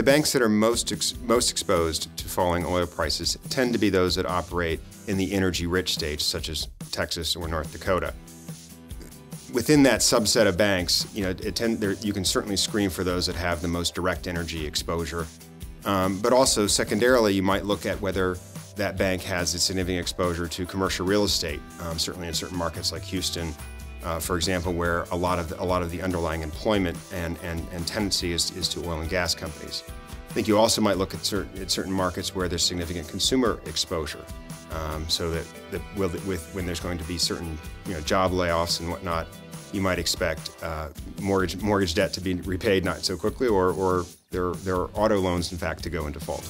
The banks that are most exposed to falling oil prices tend to be those that operate in the energy-rich states, such as Texas or North Dakota. Within that subset of banks, you can certainly screen for those that have the most direct energy exposure. But also, secondarily, you might look at whether that bank has a significant exposure to commercial real estate, certainly in certain markets like Houston, for example, where a lot of the underlying employment and tendency is to oil and gas companies. I think you also might look at certain markets where there's significant consumer exposure, so that when there's going to be certain job layoffs and whatnot, you might expect mortgage debt to be repaid not so quickly, or there are auto loans, in fact, to go in default.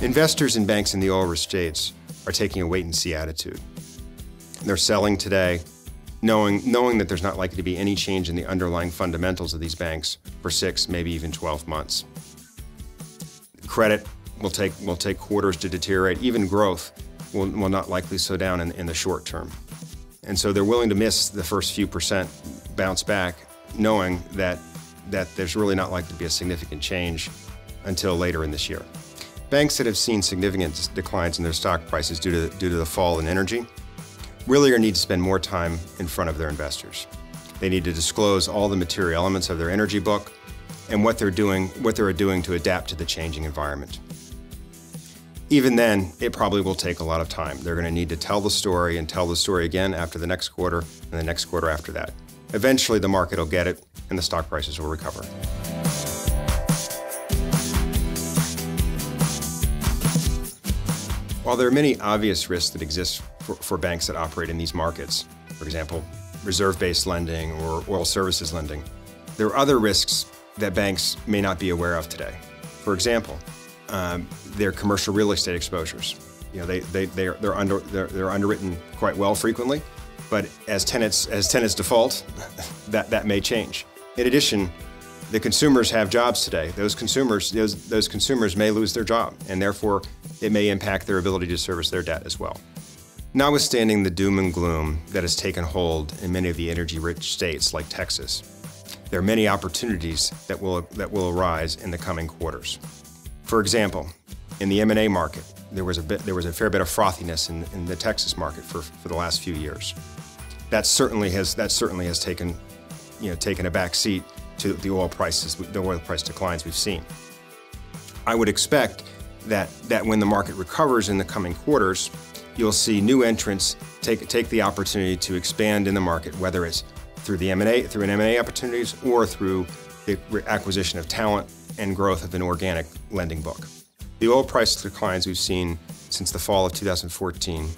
Investors in banks in the oil-rich states are taking a wait-and-see attitude. They're selling today, knowing that there's not likely to be any change in the underlying fundamentals of these banks for 6, maybe even 12 months. Credit will take quarters to deteriorate. Even growth will not likely slow down in the short term. And so they're willing to miss the first few percent bounce back, knowing that there's really not likely to be a significant change until later in this year. Banks that have seen significant declines in their stock prices due to the fall in energy really are need to spend more time in front of their investors. They need to disclose all the material elements of their energy book and what they're doing to adapt to the changing environment. Even then, it probably will take a lot of time. They're going to need to tell the story and tell the story again after the next quarter and the next quarter after that. Eventually, the market will get it and the stock prices will recover. While there are many obvious risks that exist for banks that operate in these markets, for example, reserve-based lending or oil services lending, there are other risks that banks may not be aware of today. For example, their commercial real estate exposures. They're underwritten quite well frequently, but as tenants default, that may change. In addition, the consumers have jobs today. Those consumers may lose their job, and therefore it may impact their ability to service their debt as well. Notwithstanding the doom and gloom that has taken hold in many of the energy-rich states like Texas, there are many opportunities that will arise in the coming quarters. For example, in the M&A market, there was a fair bit of frothiness in the Texas market for the last few years. That certainly has taken a back seat to the oil price declines we've seen. I would expect that when the market recovers in the coming quarters, you'll see new entrants take the opportunity to expand in the market, whether it's through an M&A opportunities or through the acquisition of talent and growth of an organic lending book. The oil price declines we've seen since the fall of 2014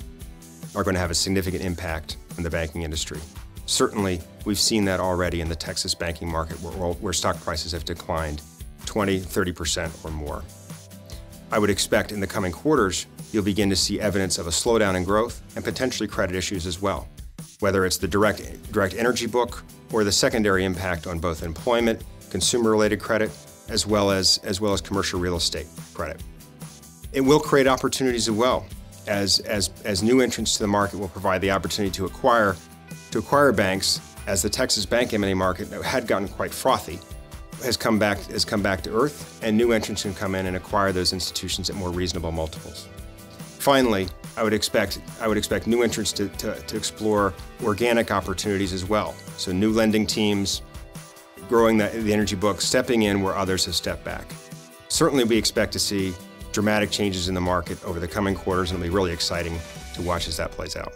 are going to have a significant impact on the banking industry. Certainly, we've seen that already in the Texas banking market where stock prices have declined 20, 30% or more. I would expect in the coming quarters, you'll begin to see evidence of a slowdown in growth and potentially credit issues as well, whether it's the direct energy book or the secondary impact on both employment, consumer-related credit, as well as commercial real estate credit. It will create opportunities as well, as new entrants to the market will provide the opportunity to acquire banks, as the Texas bank M&A market that had gotten quite frothy has come back to earth, and new entrants can come in and acquire those institutions at more reasonable multiples. Finally, I would expect new entrants to explore organic opportunities as well. So new lending teams, growing the energy book, stepping in where others have stepped back. Certainly we expect to see dramatic changes in the market over the coming quarters, and it'll be really exciting to watch as that plays out.